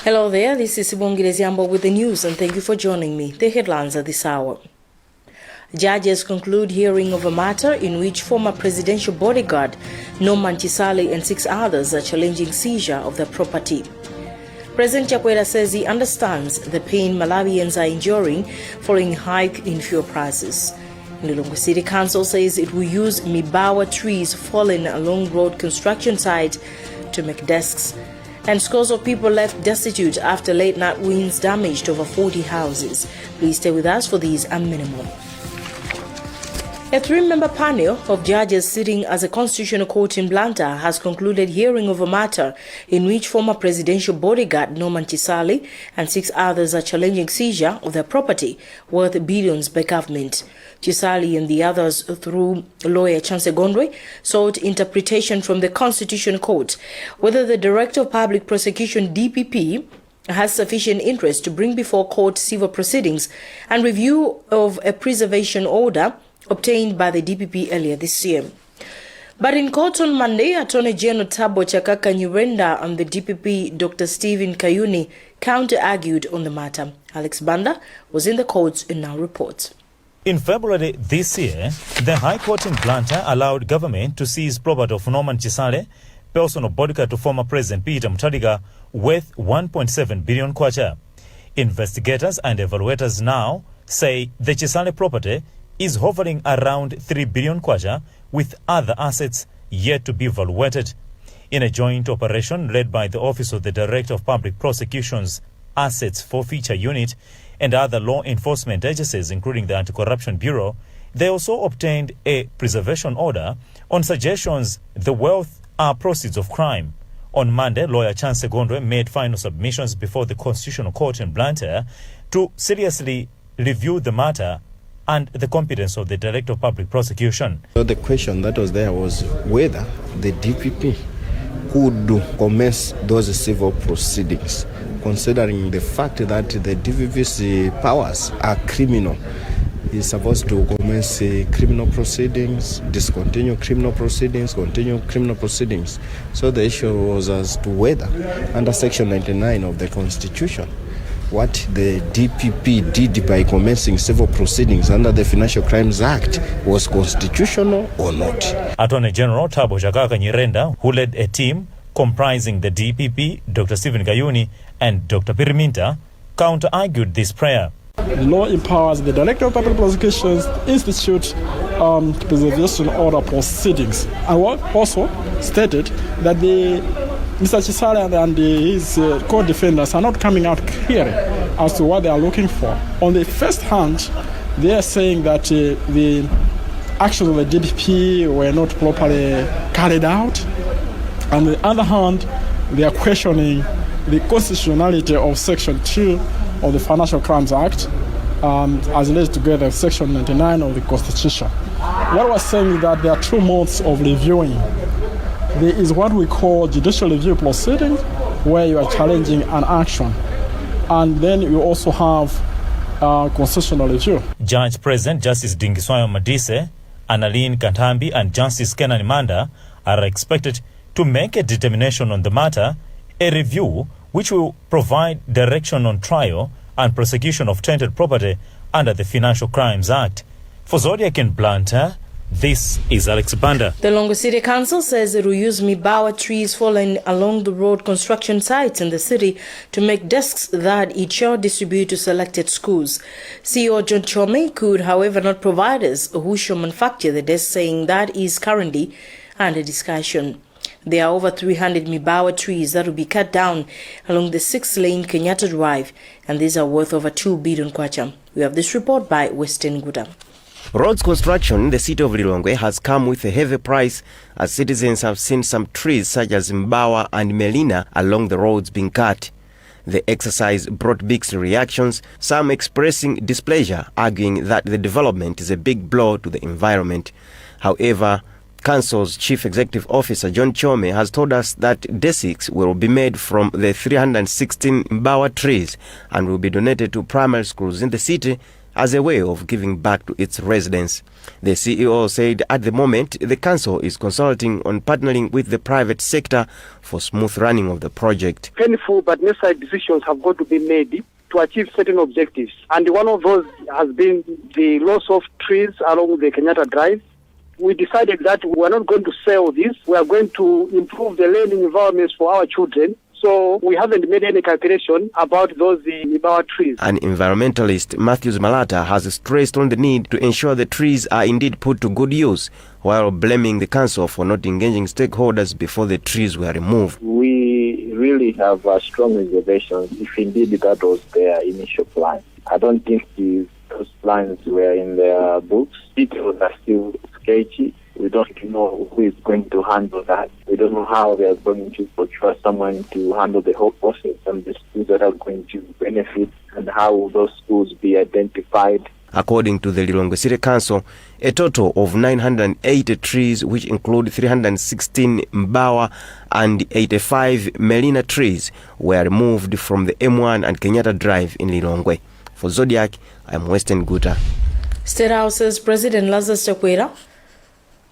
Hello there, this is Sibongile Ziambo with the news, and thank you for joining me. The headlines at this hour. Judges conclude hearing of a matter in which former presidential bodyguard Norman Chisali and 6 others are challenging seizure of their property. President Chakwera says he understands the pain Malawians are enduring following hike in fuel prices. Lilongwe City Council says it will use mibawa trees fallen along road construction site to make desks. And scores of people left destitute after late night winds damaged over 40 houses. Please stay with us for these and many more. A 3-member panel of judges sitting as a constitutional court in Blantyre has concluded hearing of a matter in which former presidential bodyguard Norman Chisali and 6 others are challenging seizure of their property worth billions by government. Chisali and the others, through lawyer Chance Gondwe, sought interpretation from the Constitutional Court whether the Director of Public Prosecution DPP has sufficient interest to bring before court civil proceedings and review of a preservation order obtained by the DPP earlier this year. But in court on Monday, Attorney General Thabo Chakaka Nyirenda and the DPP Dr. Stephen Kayuni counter-argued on the matter. Alex Banda was in the courts and now reports. In February this year, the High Court in Blantyre allowed government to seize property of Norman Chisale, personal bodyguard to former President Peter Mutharika, worth 1.7 billion kwacha. Investigators and evaluators now say the Chisale property is hovering around 3 billion kwacha, with other assets yet to be evaluated. In a joint operation led by the Office of the Director of Public Prosecution's Assets Forfeiture Unit and other law enforcement agencies, including the Anti-Corruption Bureau, they also obtained a preservation order on suggestions the wealth are proceeds of crime. On Monday, lawyer Chance Gondwe made final submissions before the Constitutional Court in Blantyre to seriously review the matter and the competence of the Director of Public Prosecution. So the question that was there was whether the DPP could commence those civil proceedings, considering the fact that the DPP's powers are criminal. Is supposed to commence criminal proceedings, discontinue criminal proceedings, continue criminal proceedings. So the issue was as to whether, under Section 99 of the Constitution, what the DPP did by commencing civil proceedings under the Financial Crimes Act was constitutional or not. Attorney General Thabo Chakaka Nyirenda, who led a team comprising the DPP, Dr. Stephen Kayuni and Dr. Piriminta, counter-argued this prayer. The law empowers the Director of Public Prosecutions to institute preservation order proceedings, and also stated that Mr. Chisale and his co-defendants are not coming out clearly as to what they are looking for. On the first hand, they are saying that the actions of the DPP were not properly carried out. On the other hand, they are questioning the constitutionality of Section 2 of the Financial Crimes Act as related together with Section 99 of the Constitution. What we're saying is that there are 2 modes of reviewing. There is what we call judicial review proceeding, where you are challenging an action. And then you also have constitutional review. Judge President Justice Dingiswayo Madise, Annalene Katambi and Justice Kenan Manda are expected to make a determination on the matter, a review which will provide direction on trial and prosecution of tainted property under the Financial Crimes Act. For Zodiak in Blantyre, this is Alex Banda. The Lilongwe City Council says it will use mibawa trees fallen along the road construction sites in the city to make desks that it shall distribute to selected schools. CEO John Chome could, however, not provide us who shall manufacture the desks, saying that is currently under discussion. There are over 300 mibawa trees that will be cut down along the 6-lane Kenyatta Drive, and these are worth over 2 billion kwacha. We have this report by Western Guda. Roads construction in the city of Lilongwe has come with a heavy price, as citizens have seen some trees such as Mbawa and Melina along the roads being cut. The exercise brought mixed reactions, some expressing displeasure, arguing that the development is a big blow to the environment. However, Council's Chief Executive Officer John Chome has told us that desks will be made from the 316 Mbawa trees and will be donated to primary schools in the city as a way of giving back to its residents. The CEO said at the moment the council is consulting on partnering with the private sector for smooth running of the project. Painful but necessary decisions have got to be made to achieve certain objectives. And one of those has been the loss of trees along the Kenyatta Drive. We decided that we are not going to sell this. We are going to improve the learning environments for our children. So we haven't made any calculation about those Ibawa trees. An environmentalist, Matthews Malata, has stressed on the need to ensure the trees are indeed put to good use, while blaming the council for not engaging stakeholders before the trees were removed. We really have strong reservations if indeed that was their initial plan. I don't think those plans were in their books. Details are still sketchy. We don't know who is going to handle that. We don't know how they are going to procure someone to handle the whole process and the schools that are going to benefit and how those schools be identified. According to the Lilongwe City Council, a total of 980 trees, which include 316 Mbawa and 85 Melina trees, were removed from the M1 and Kenyatta Drive in Lilongwe. For Zodiac, I'm Western Guta. State House's President Lazarus Chakwera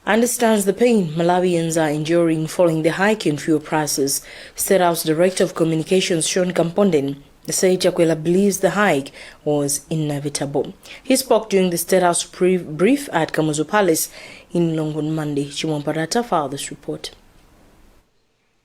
understands the pain Malawians are enduring following the hike in fuel prices. State House Director of Communications Sean Kamponden said Chakwera believes the hike was inevitable. He spoke during the State House brief at Kamuzu Palace in Longon Monday. Chimwamparata filed this report.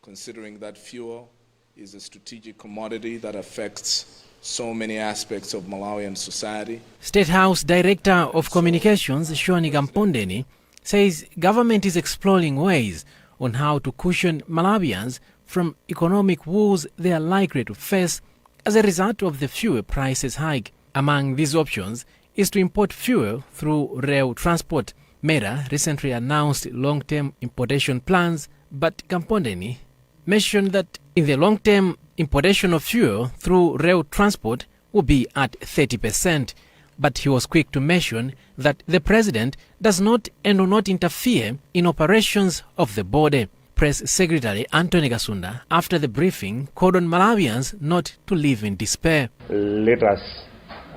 Considering that fuel is a strategic commodity that affects so many aspects of Malawian society. State House Director of Communications Sean Kamponden says government is exploring ways on how to cushion Malawians from economic woes they are likely to face as a result of the fuel prices hike. Among these options is to import fuel through rail transport. MERA recently announced long-term importation plans, but Kamponden mentioned that in the long-term, importation of fuel through rail transport will be at 30%. But he was quick to mention that the president does not and will not interfere in operations of the border. Press Secretary Anthony Gasunda, after the briefing, called on Malawians not to live in despair. Let us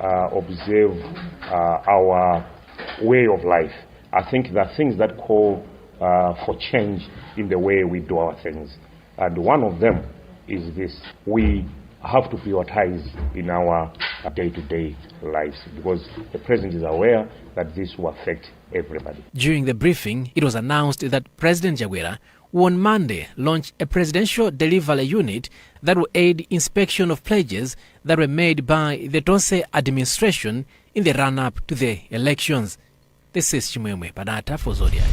observe our way of life. I think there are things that call for change in the way we do our things. And one of them is this. We have to prioritize in our day-to-day lives because the president is aware that this will affect everybody. During the briefing, it was announced that President Chakwera will on Monday launch a presidential delivery unit that will aid inspection of pledges that were made by the Tonse administration in the run-up to the elections. This is Chimwemwe Padata for Zodiac.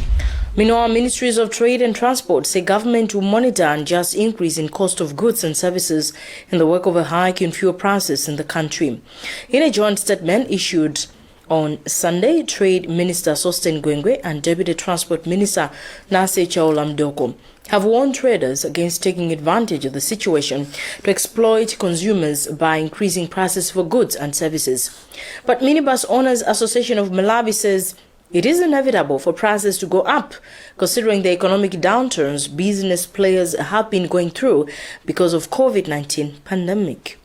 Meanwhile, Ministries of Trade and Transport say government will monitor and just increase in cost of goods and services in the wake of a hike in fuel prices in the country. In a joint statement issued on Sunday, Trade Minister Sosten Gwengwe and Deputy Transport Minister Nase Chaola Mdoko have warned traders against taking advantage of the situation to exploit consumers by increasing prices for goods and services. But Minibus Owners Association of Malawi says it is inevitable for prices to go up, considering the economic downturns business players have been going through because of COVID-19 pandemic.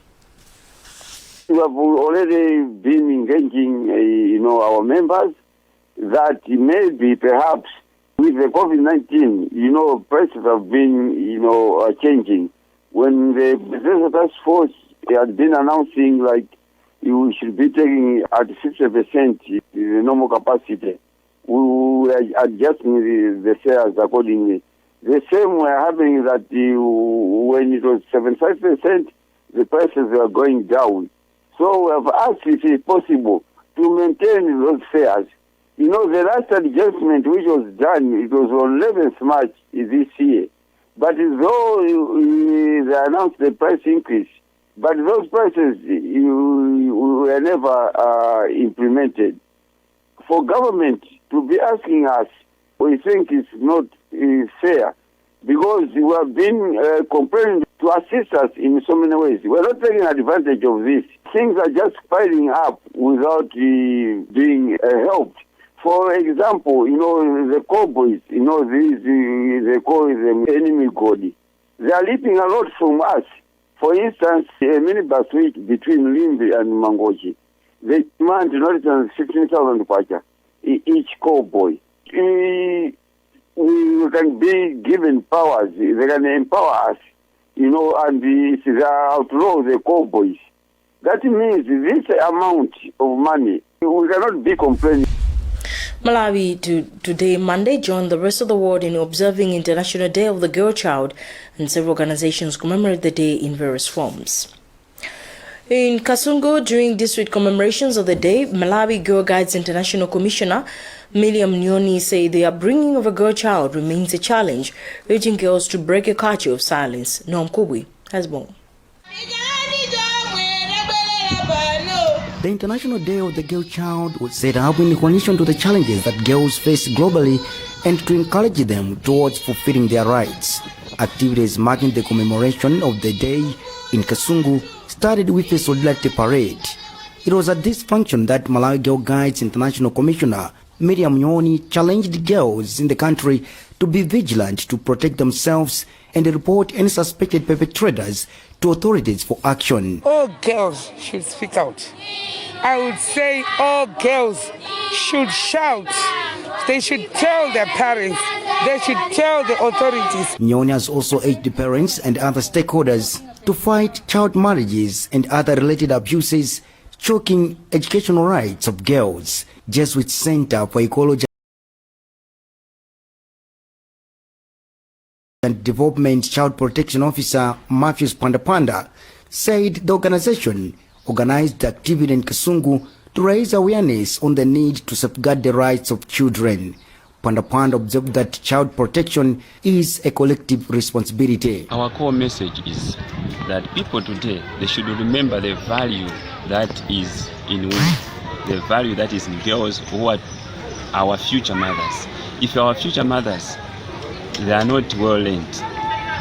We have already been engaging, our members that maybe perhaps with the COVID-19, prices have been, changing. When the Presidential Task Force had been announcing we should be taking at 60% the normal capacity, we are adjusting the fares accordingly. The same were happening that when it was 75%, the prices were going down. So we have asked if it is possible to maintain those fares. The last adjustment which was done, it was on 11th March this year. But though they announced the price increase, but those prices were never implemented. For government to be asking us, we think it's not fair, because we have been complaining to assist us in so many ways. We're not taking advantage of this. Things are just piling up without being helped. For example, the cowboys, they call them enemy god. They are leaping a lot from us. For instance, a minibus between Limbi and Mangochi. they demand not than 15,000 kwacha each cowboy. We can be given powers. They can empower us, and they outlaw the cowboys. That means this amount of money, we cannot be complaining. Malawi today, Monday, joined the rest of the world in observing International Day of the Girl Child, and several organizations commemorate the day in various forms. In Kasungu, during district commemorations of the day, Malawi Girl Guides International Commissioner Miriam Nyoni said the upbringing of a girl child remains a challenge, urging girls to break a culture of silence. Noam Kubwi has more. The International Day of the Girl Child was set up in recognition to the challenges that girls face globally and to encourage them towards fulfilling their rights. Activities marking the commemoration of the day in Kasungu started with a solidarity parade. It was at this function that Malawi Girl Guides International Commissioner Miriam Nyoni challenged girls in the country to be vigilant to protect themselves and report any suspected perpetrators to authorities for action. All girls should speak out. I would say all girls should shout. They should tell their parents. They should tell the authorities. Nyoni has also urged the parents and other stakeholders to fight child marriages and other related abuses choking educational rights of girls. Jesuit Center for Ecology and Development Child Protection Officer Matthews Pandapanda said the organization organized the activity in Kasungu to raise awareness on the need to safeguard the rights of children. Pandapanda observed that child protection is a collective responsibility. Our core message is that people today, they should remember the value that is in women, the value that is in girls who are our future mothers. If our future mothers, they are not well learned,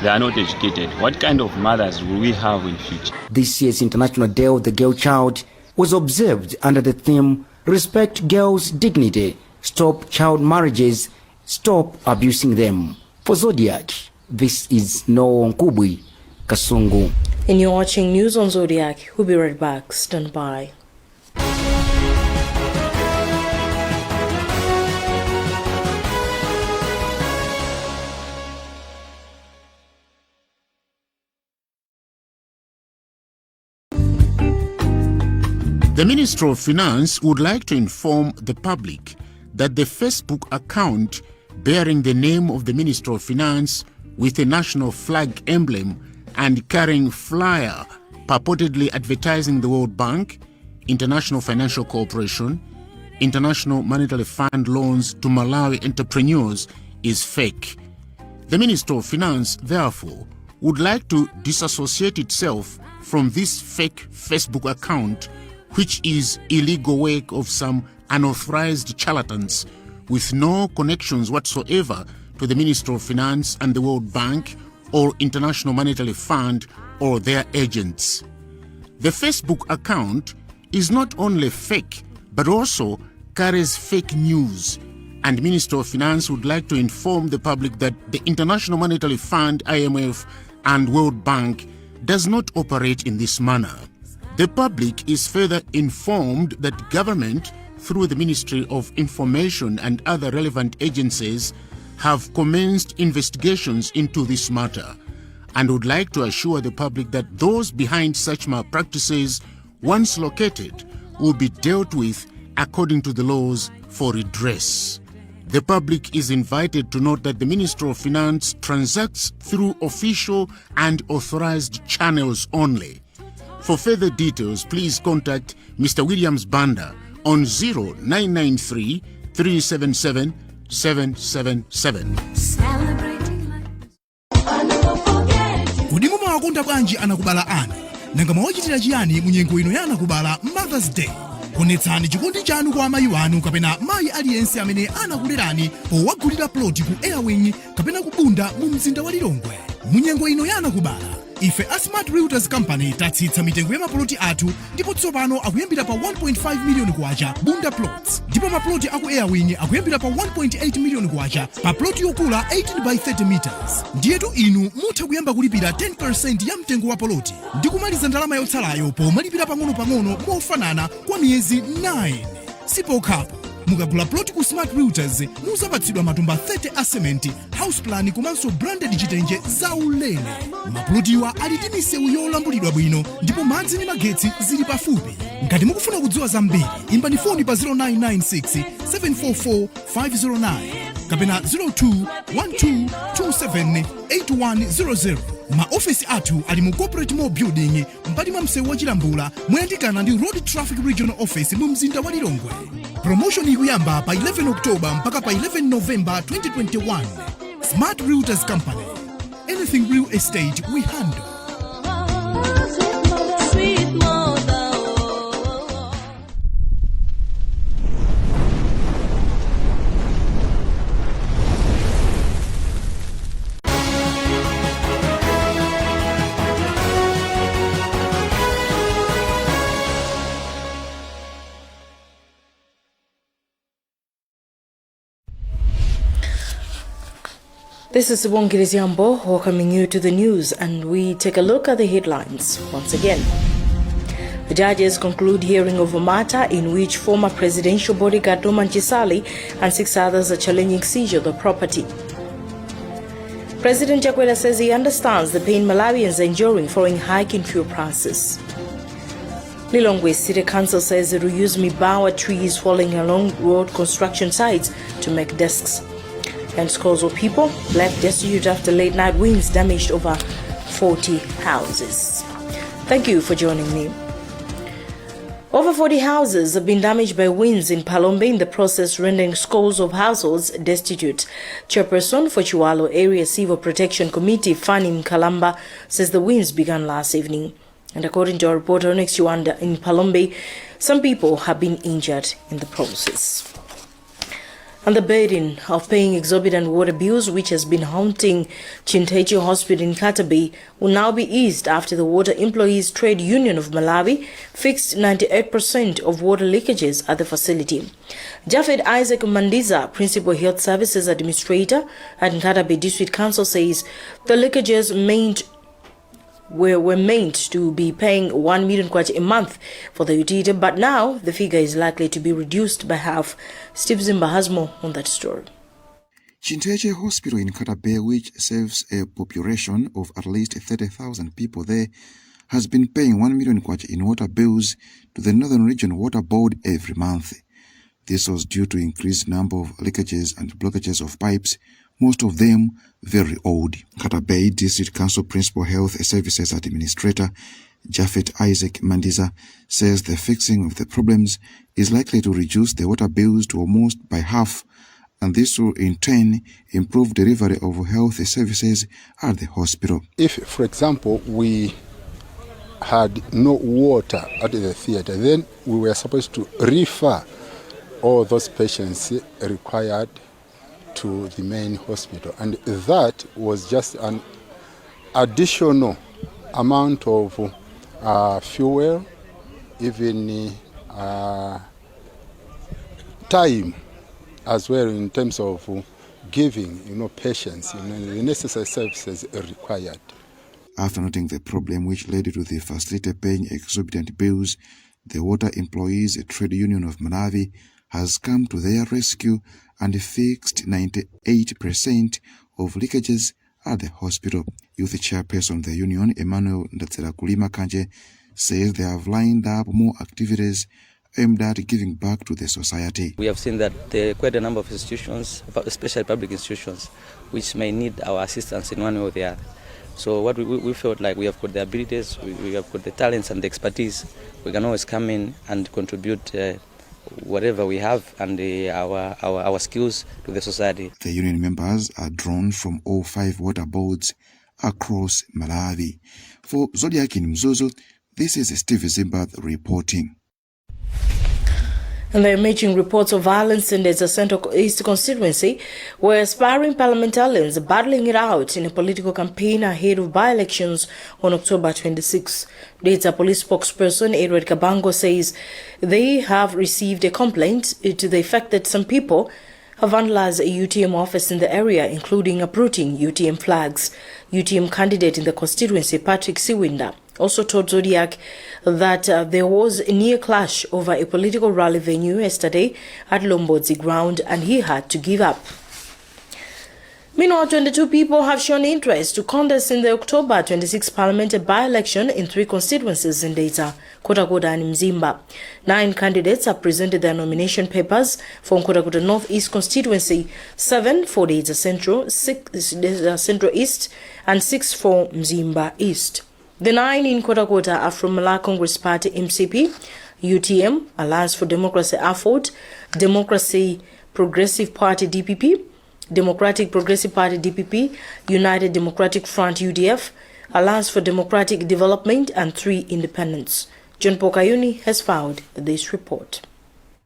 they are not educated, what kind of mothers will we have in future? This year's International Day of the Girl Child was observed under the theme Respect Girls' Dignity, Stop Child Marriages, Stop Abusing Them. For Zodiac, this is Noam Kubwi, Kasungu. And you're watching News on Zodiac. We'll be right back. Stand by. The Ministry of Finance would like to inform the public that the Facebook account bearing the name of the Ministry of Finance with a national flag emblem and carrying flyer purportedly advertising the World Bank, International Financial Corporation, International Monetary Fund loans to Malawi entrepreneurs is fake. The Ministry of Finance, therefore, would like to disassociate itself from this fake Facebook account, which is illegal work of some unauthorized charlatans with no connections whatsoever to the Ministry of Finance and the World Bank or International Monetary Fund or their agents. The Facebook account is not only fake, but also carries fake news, and Ministry of Finance would like to inform the public that the International Monetary Fund, IMF, and World Bank does not operate in this manner. The public is further informed that government, through the Ministry of Information and other relevant agencies, have commenced investigations into this matter and would like to assure the public that those behind such malpractices, once located, will be dealt with according to the laws for redress. The public is invited to note that the Ministry of Finance transacts through official and authorized channels only. For further details, please contact Mr. Williams Banda on 0993 377 777. Kudimo mawakunda bwanji anakubala ana. Nanga mawachitira chiyani munyengo ino yana kubala Mother's Day. Konetsani chikondi chanu kwa amayi wanu kapena mayi aliyense amene anakulerani powagulira ploti ku Airwing kapena kubunda mu mzinda wa Lilongwe. Munyengo ino yana kubala. Ife a Smart Realtors Company tatsitsa mitengo ya maploti athu ndipo tsopano akuyambira pa 1.5 million kwacha bunda plots. Ndipo maploti aku Airwing akuyambira pa 1.8 million kwacha pa ploti yokula 18 by 30 meters. Ndiyetu inu mutha kuyamba kulipira 10% ya mtengo wa ploti ndi kumaliza ndalama yotsalayo pomalipira pang'ono-pang'ono mofanana kwa miyezi 9. Sipokhapo mukagula ploti ku Smart Realtors muzapatsidwa matumba 30 a cement, house plan komanso branded chitenje za ulele. Maplotiwa ali ndi misewu yolambulidwa bwino ndipo madzi ndi magetsi zili pafupi. Ngati mukufuna kudziwa zambiri, imbani foni pa 0996 744 509 kapena 0212278100. Maofisi athu ali mu Corporate Mall Building mpati mwa msewu wa Chilambula moyandikana ndi Road Traffic Regional Office mu mzinda wa Lilongwe. Promotion ikuyamba pa 11 October mpaka pa 11 November 2021. Smart Realtors Company. Anything real estate we handle. This is Wongiri Ziambo welcoming you to the news, and we take a look at the headlines once again. The judges conclude hearing of a matter in which former presidential bodyguard Norman Chisali and 6 others are challenging seizure of the property. President Chakwera says he understands the pain Malawians are enduring following hike in fuel prices. Lilongwe City Council says it will use Mibawa trees falling along road construction sites to make desks. And scores of people left destitute after late-night winds damaged over 40 houses. Thank you for joining me. Over 40 houses have been damaged by winds in Palombe, in the process rendering scores of households destitute. Chairperson for Chiwalo Area Civil Protection Committee, Fanny Kalamba, says the winds began last evening. And according to our reporter Onyx Yuanda in Palombe, some people have been injured in the process. And the burden of paying exorbitant water bills, which has been haunting Chinteche Hospital in Katabi, will now be eased after the Water Employees Trade Union of Malawi fixed 98% of water leakages at the facility. Jafed Isaac Mandiza, Principal Health Services Administrator at Katabi District Council, says the leakages were meant to be paying 1 million kwacha a month for the utility, but now the figure is likely to be reduced by half. Steve Zimba has more on that story. Chinteche Hospital in Katabe, which serves a population of at least 30,000 people there, has been paying 1 million kwacha in water bills to the Northern Region Water Board every month. This was due to increased number of leakages and blockages of pipes, most of them very old. Katabe District Council Principal Health Services Administrator Jafet Isaac Mandiza says the fixing of the problems is likely to reduce the water bills to almost by half, and this will in turn improve delivery of health services at the hospital. If, for example, we had no water at the theater, then we were supposed to refer all those patients required to the main hospital, and that was just an additional amount of fuel, even time as well, in terms of giving patients the necessary services required. After noting the problem which led to the facility paying exorbitant bills, the Water Employees Trade Union of Malawi has come to their rescue and fixed 98% of leakages at the hospital. Youth chairperson of the union, Emmanuel Ndatsela Kanje, says they have lined up more activities aimed at giving back to the society. We have seen that there are quite a number of institutions, especially public institutions, which may need our assistance in one way or the other. So what we felt like we have got the abilities, we have got the talents and the expertise. We can always come in and contribute whatever we have and our skills to the society. The union members are drawn from all 5 water boards across Malawi. For Zodiak in Mzozo, this is Steve Zimbath reporting. And the emerging reports of violence in the Central East constituency were aspiring parliamentarians battling it out in a political campaign ahead of by-elections on October 26. Data police spokesperson Edward Kabango says they have received a complaint to the effect that some people have vandalized a UTM office in the area, including uprooting UTM flags. UTM candidate in the constituency, Patrick Siwinda, also told Zodiak that there was a near clash over a political rally venue yesterday at Lombodzi ground and he had to give up. Meanwhile, 22 people have shown interest to contest in the October 26 parliamentary by-election in 3 constituencies in Data, Kotakota and Mzimba. 9 candidates have presented their nomination papers for Kotakota North East constituency, 7 for Data Central, 6 Central East, and 6 for Mzimba East. The 9 in Kotakota are from Malay Congress Party MCP, UTM, Alliance for Democracy AFOD, Democracy Progressive Party DPP, Democratic Progressive Party DPP, United Democratic Front UDF, Alliance for Democratic Development, and 3 independents. John Pokayuni has filed this report.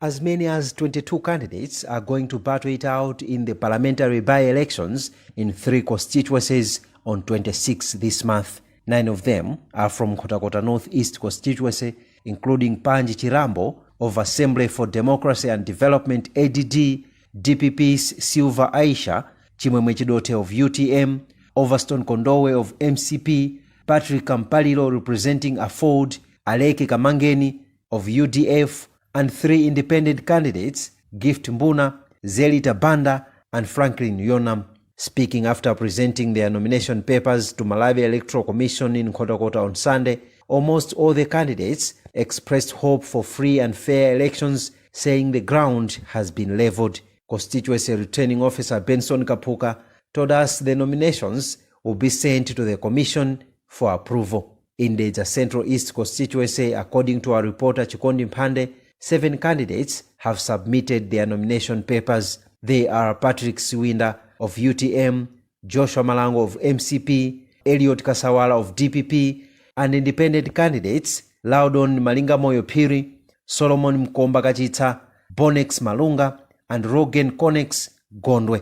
As many as 22 candidates are going to battle it out in the parliamentary by-elections in 3 constituencies on 26 this month. 9 of them are from Kotakota North East constituency, including Panji Chirambo of Assembly for Democracy and Development ADD, DPP's Silva Aisha, Chimwemwe Chidote of UTM, Overstone Kondowe of MCP, Patrick Kampalilo representing AFOD, Aleke Kamangeni of UDF, and 3 independent candidates, Gift Mbuna, Zelita Banda, and Franklin Yonam. Speaking after presenting their nomination papers to Malawi Electoral Commission in Kotakota on Sunday, almost all the candidates expressed hope for free and fair elections, saying the ground has been leveled. Constituency Returning Officer Benson Kapuka told us the nominations will be sent to the Commission for approval. In the Central East constituency, according to our reporter Chikondi Mpande, 7 candidates have submitted their nomination papers. They are Patrick Siwinda of UTM, Joshua Malango of MCP, Elliot Kasawala of DPP, and independent candidates Laudon Malingamoyo Piri, Solomon Mkomba Kachita, Bonex Malunga, and Rogen Konex Gondwe.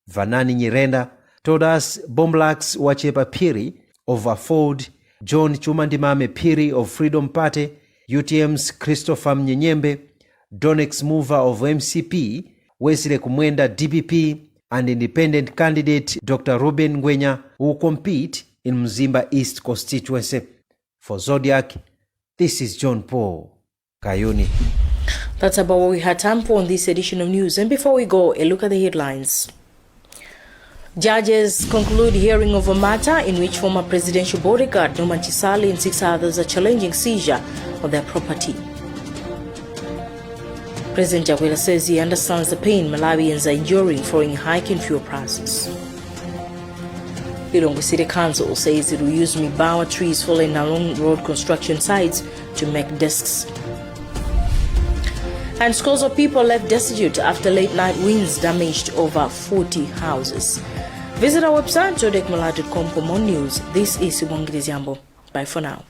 Vanani Nyirenda told us Bomlax Wachepa Piri of AFOD, John Chumandimame Piri of Freedom Party, UTM's Christopher Mnyenyembe, Donex Mover of MCP, Wesley Kumwenda DPP, and independent candidate Dr. Ruben Ngwenya who compete in Mzimba East constituency. For Zodiac, this is John Paul Kayuni. That's about what we had time for on this edition of news. And before we go, a look at the headlines. Judges conclude hearing of a matter in which former presidential bodyguard Norman Chisali and 6 others are challenging seizure of their property. President Jakwera says he understands the pain Malawians are enduring following hike in fuel prices. Lilongwe City Council says it will use mibawa trees falling along road construction sites to make desks. And scores of people left destitute after late-night winds damaged over 40 houses. Visit our website, zodiacmalai.com for more news. This is Sibongile Ziambo. Bye for now.